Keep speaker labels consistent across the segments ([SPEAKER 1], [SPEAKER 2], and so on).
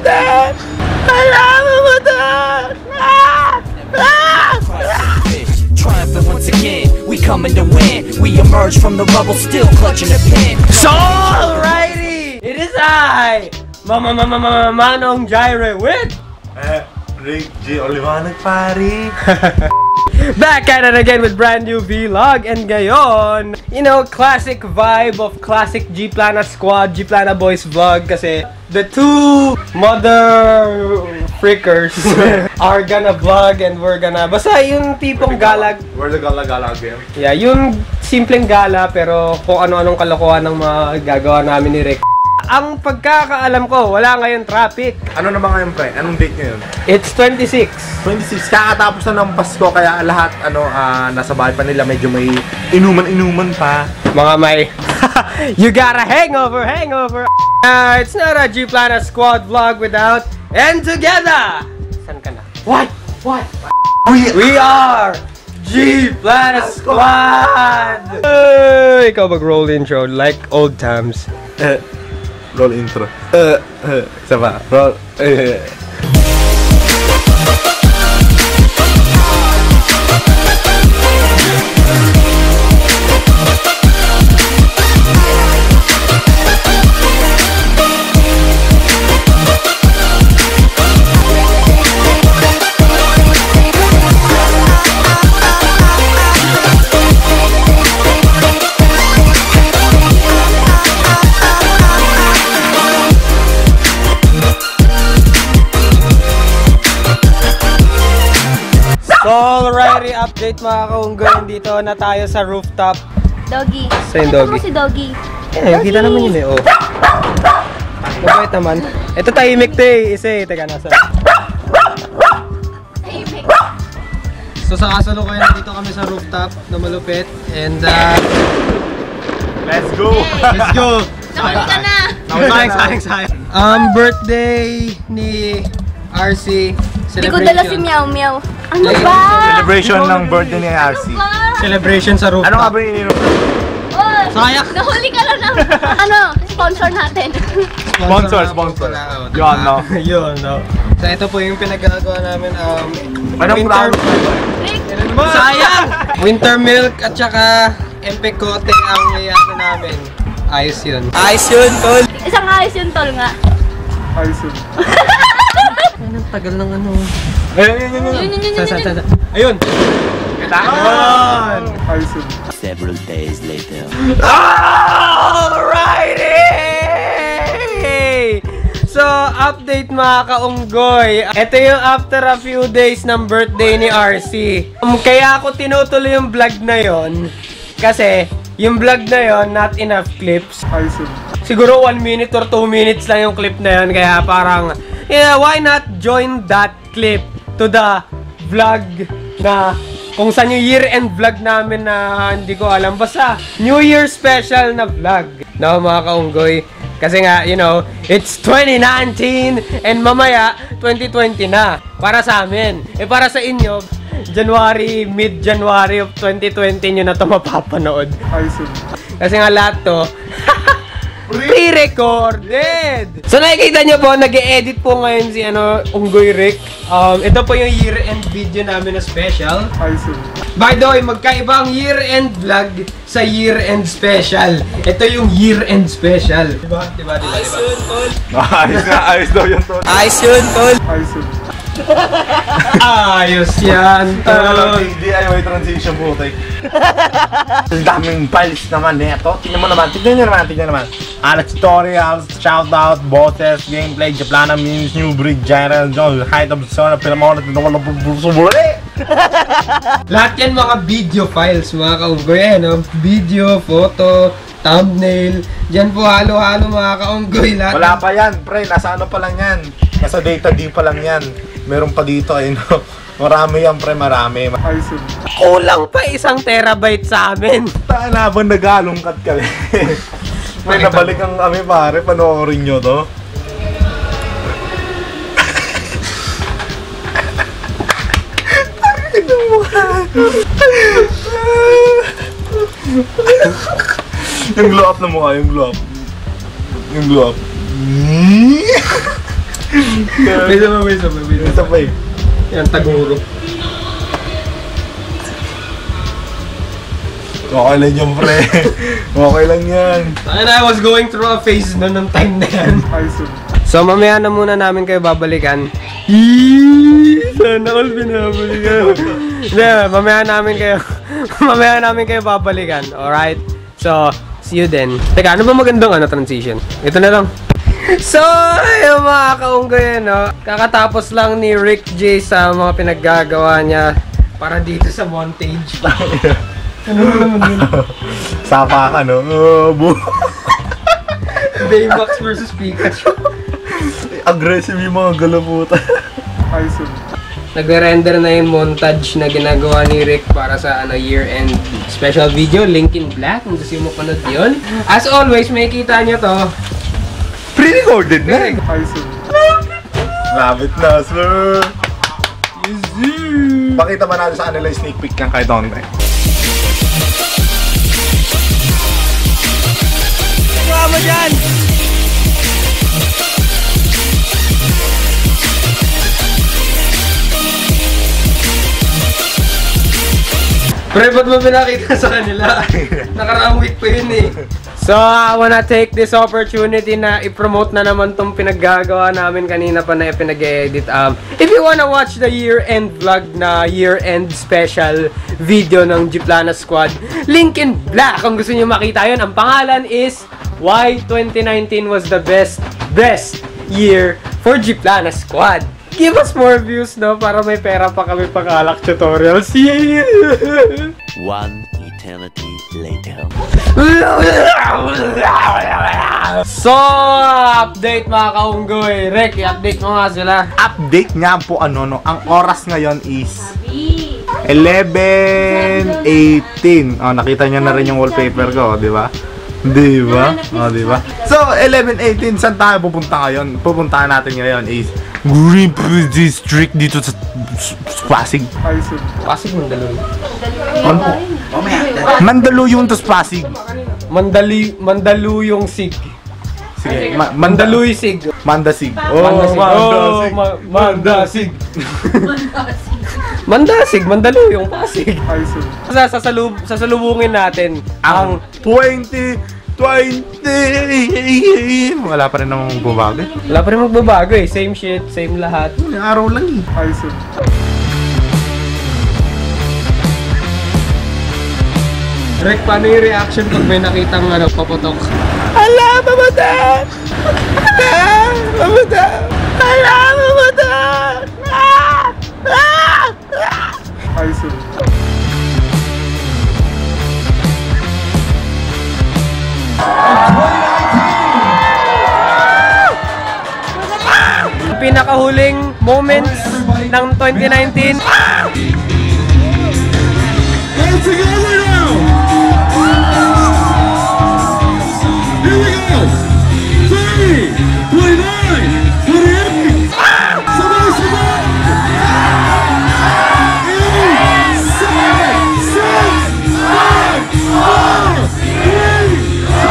[SPEAKER 1] din! Kailangan mo din!
[SPEAKER 2] Triumphant once again, we coming to win. We emerge from the rubble, still clutching the pen.
[SPEAKER 1] So alrighty, it is I, Manong Gyre with
[SPEAKER 3] Rick G. Olivanag, pari.
[SPEAKER 1] back at it again with brand new vlog. And ngayon, you know, classic vibe of classic Gplanasquad, Gplanaboys vlog. Kasi the two mother freakers are gonna vlog and we're gonna, basta yung tipong galag.
[SPEAKER 3] We're the gala game.
[SPEAKER 1] Yeah, yung simpleng gala pero kung ano-anong kalokohan ng mga gagawa namin ni Rick. Ang pagkakaalam ko, wala ngayon traffic.
[SPEAKER 3] Ano naman ngayon, pre? Anong date ngayon?
[SPEAKER 1] It's 26.
[SPEAKER 3] 26. Kakatapos na ng Pasko, kaya lahat, nasa bahay pa nila, medyo may inuman-inuman pa.
[SPEAKER 1] Mga may, you got a hangover. It's not a Gplanasquad vlog without, and together! San ka na? What? We are Gplanasquad! Ikaw mag-roll intro, like old times.
[SPEAKER 3] Roll intro. Isa pa. Roll.
[SPEAKER 1] Alrighty, update mga kaunggoy. Dito na tayo sa rooftop.
[SPEAKER 4] Doggy.
[SPEAKER 1] Sa'yo, Doggy.
[SPEAKER 4] Ito si Doggy.
[SPEAKER 1] Eh, kita naman yun eh, oh. Mabait naman. Ito tahimik to eh. Isa eh, teka nasa.
[SPEAKER 4] Tahimik.
[SPEAKER 1] So sa kasalukuyan dito kami sa rooftop na malupit. And
[SPEAKER 3] Let's go!
[SPEAKER 1] let's go!
[SPEAKER 4] Nahuli ka na.
[SPEAKER 1] Sayang. Birthday ni RC.
[SPEAKER 4] Hindi ko dala si Meow Meow. Ano ba?
[SPEAKER 3] Celebration ng birthday ni RC.
[SPEAKER 1] Celebration sa rooftop.
[SPEAKER 3] Ano nga ba yung ininom?
[SPEAKER 4] Oh,
[SPEAKER 1] Sayang.
[SPEAKER 4] nahuli ka lang ng, sponsor natin.
[SPEAKER 3] Sponsor. Yun, no?
[SPEAKER 1] Yun, no? So ito po yung pinagagawa namin.
[SPEAKER 3] Anong
[SPEAKER 1] winter...
[SPEAKER 4] Rick,
[SPEAKER 1] Sayang! Winter milk at saka empekote ang layano namin. Ayos yun. Ayos yun, tol!
[SPEAKER 4] isang ayos yung tol nga.
[SPEAKER 3] RC.
[SPEAKER 1] Ang tagal ng ano.
[SPEAKER 3] Ayun.
[SPEAKER 1] Ayun!
[SPEAKER 3] Ayun! RC.
[SPEAKER 2] Several days later.
[SPEAKER 1] Alrighty! So, update mga kaunggoy. Ito yung after a few days ng birthday ni RC. Kaya ako tinutuloy yung vlog na yon kasi yung vlog na yon, not enough clips.
[SPEAKER 3] RC.
[SPEAKER 1] Siguro 1 minute or 2 minutes lang yung clip na yon. Kaya parang, yeah, why not join that clip to the vlog na kung saan yung year-end vlog namin na hindi ko alam. Basta, New Year special na vlog. No, mga kaunggoy. Kasi nga, you know, it's 2019 and mamaya, 2020 na. Para sa amin. Eh, para sa inyo, mid-January of 2020 nyo na ito mapapanood. Kasi nga lahat to, pre-recorded! So nakikita nyo po, nag-e-edit po ngayon si Unggoy Rick. Ito po yung year-end video namin na special. By the way, magkaiba ang year-end vlog sa year-end special. Ito yung year-end special. Diba?
[SPEAKER 3] Ayos daw yung tol.
[SPEAKER 1] Ayos yun, tol! Ayos yan, tol!
[SPEAKER 3] DIY transition po, tay. Ang daming files naman neto. Tignan mo naman. Tutorials, shoutout, bosses, gameplay, Gplana, memes, new breed, general, height of zone, pinamona,
[SPEAKER 1] lahat yan mga video files, mga kaunggoy. Video, photo, thumbnail. Diyan po halo-halo mga kaunggoy.
[SPEAKER 3] Wala pa yan, pre. Nasa ano pa lang yan. Nasa data D pa lang yan. Meron pa dito, no? Marami yan, pre. Marami.
[SPEAKER 1] Kulang pa 1 terabyte sa amin.
[SPEAKER 3] Taan habang nag-alungkat kami. May nabalikan kami, pare. Panoorin nyo to. Yung glow up na mukha, yung glow up.
[SPEAKER 1] May isa pa eh. Yan, taguro.
[SPEAKER 3] Okay lang yan, pre. Okay lang yan.
[SPEAKER 1] And I was going through a phase na ng time na yan. So, mamaya na muna namin kayo babalikan. Sana all binabalikan. Mamaya namin kayo babalikan. Alright? So, see you then. Teka, ano ba magandang transition? Ito na lang. So, ayun mga kaunggoy, no? Kakatapos lang ni Rick J sa mga pinaggagawa niya para dito sa montage. Ano naman yun?
[SPEAKER 3] Sapa ka, no?
[SPEAKER 1] Baymax versus Pikachu.
[SPEAKER 3] Aggressive yung mga galaputan.
[SPEAKER 1] Nagre-render na yung montage na ginagawa ni Rick para sa year-end special video. Link in black kung gusto mo panood yun. As always, may kita nyo to.
[SPEAKER 3] Pre-recorded na. Love it na, sir. Easy. Pakita ba natin sa kanila yung sneak peek yan kahit onte?
[SPEAKER 1] Gawa mo dyan! Pre, ba't mo pinakita sa kanila? Nakaraang week pa yun eh. So, I wanna take this opportunity na i-promote na naman tong pinaggagawa namin kanina pa na pinag-edit. If you wanna watch the year-end vlog na year-end special video ng Gplanasquad, link in black kung gusto niyo makita yun. Ang pangalan is Why 2019 was the best year for Gplanasquad. Give us more views, no? Para may pera pa kami pang Alak tutorials. Yeah!
[SPEAKER 2] One eternity later.
[SPEAKER 1] So, update mga kaunggoy. Rek, i-update mo nga sila.
[SPEAKER 3] Update nga po no? Ang oras ngayon is 11:18. Oh, nakita niyo na rin yung wallpaper ko, di ba? Di ba? Oh, di ba? So, 11:18, saan tayo pupunta ngayon? Pupuntahan natin ngayon is Greenfield District dito sa Pasig.
[SPEAKER 1] Pasig, Mandaluyong.
[SPEAKER 3] Mandaluyong to Pasig.
[SPEAKER 1] Mandaluyong Sig.
[SPEAKER 3] Sige,
[SPEAKER 1] Mandaluy Sig.
[SPEAKER 3] Mandasig.
[SPEAKER 1] Mandasig. Mandasig, Mandaluyong, Pasig. Sasalubungin natin
[SPEAKER 3] Ang 2020. Wala pa rin namang babago.
[SPEAKER 1] Wala pa rin magbabago eh. Same shit, same lahat.
[SPEAKER 3] Araw lang eh.
[SPEAKER 1] Rick, paano yung reaction pag may nakitang paputok? Ala, mamata! Mamata! Ala, mamata! Pinakahuling moments ng 2019.
[SPEAKER 5] All together now! Here we go! 3, 29, 28, sabay-sabay! 8, 7, 6, 5, 4, 3, 2,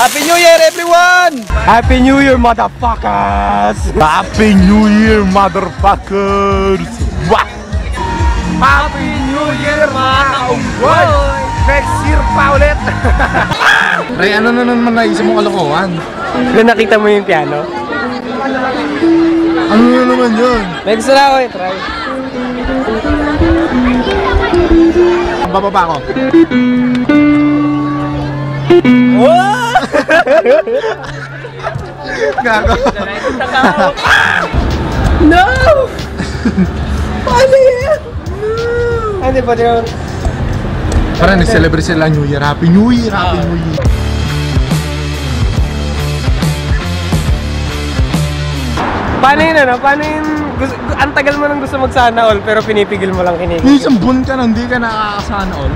[SPEAKER 6] Happy New Year, everyone!
[SPEAKER 1] Happy New Year, motherfuckers!
[SPEAKER 3] Happy New Year, motherfuckers! Wah!
[SPEAKER 1] Happy New Year, mga kaunggoy!
[SPEAKER 3] Next year pa ulit! Ray, ano na naman naisip mong kalokohan?
[SPEAKER 1] Kung nakita mo yung piano?
[SPEAKER 3] Ano na naman yun?
[SPEAKER 1] Next na ako, try.
[SPEAKER 3] Bababa ko.
[SPEAKER 1] Oh!
[SPEAKER 3] Gago.
[SPEAKER 1] No! Paano yan? Hindi pa yun.
[SPEAKER 3] Parang nag-celebrate sila New Year. Happy New Year! Happy New Year!
[SPEAKER 1] Paano yun ano? Paano yun? Ang tagal mo nang gusto mag-sana all pero pinipigil mo lang kinig.
[SPEAKER 3] Isang buwan ka na, hindi ka nakakasana all.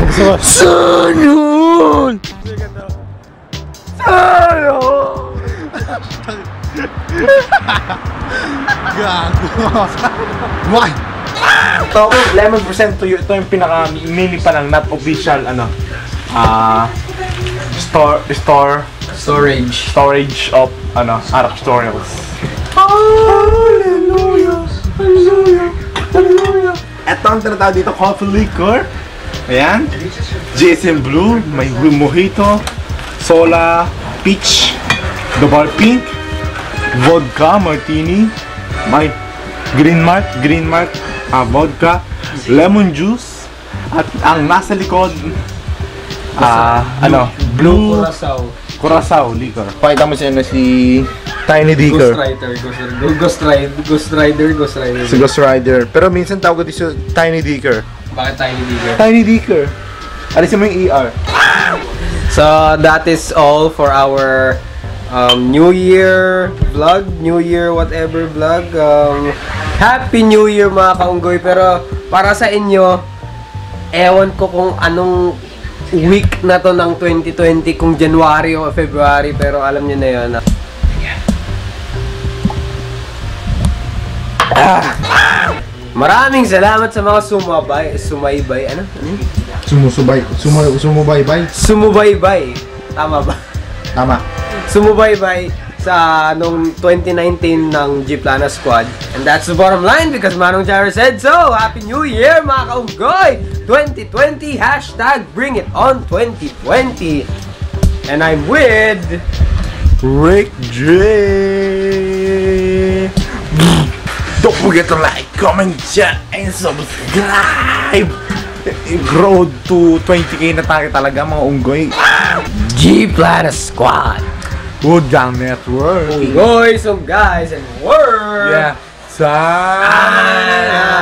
[SPEAKER 1] Gusto mo? Sana all! Sana all!
[SPEAKER 3] Gago. Why? Ito, lemon percent to you. Ito yung pinaka-mini pa lang, not official, ano. Storage of, ano, Arab Stories. Hallelujah! Hallelujah! Hallelujah! Ito ang tinatawag dito, coffee liquor. Ayan. GSM Blue, may mojito, sola, peach, double pink, vodka, martini, may green mark, vodka, lemon juice, at ang nasa likod, blue Curacao liquor. Pakita mo siya na si Tiny Dicker.
[SPEAKER 1] Ghost Rider.
[SPEAKER 3] Si Ghost Rider. Pero minsan tawag ko si Tiny Dicker.
[SPEAKER 1] Bakit Tiny Dicker?
[SPEAKER 3] Tiny Dicker. Alisin mo yung ER.
[SPEAKER 1] So that is all for our New Year vlog, New Year whatever vlog. Happy New Year mga kaunggoy. Pero para sa inyo, ewan ko kung anong week na to ng 2020, kung January o February, pero alam niyo na yun. Maraming salamat sa mga sumaybay. Ano? Sumubaybay. Tama ba?
[SPEAKER 3] Tama.
[SPEAKER 1] Sumubaybay sa nung 2019 ng Gplanasquad. And that's the bottom line because Manong Jara said so. Happy New Year mga kaunggoy! 2020 hashtag bring it on 2020. And I'm with
[SPEAKER 3] Rick J. Don't forget to like, comment, share, and subscribe. Grow to 20k na tayo talaga mga unggoy.
[SPEAKER 1] Gplanasquad.
[SPEAKER 3] Good Gang Network.
[SPEAKER 1] Unggoy, some guys, and word.
[SPEAKER 3] Yeah. Sana.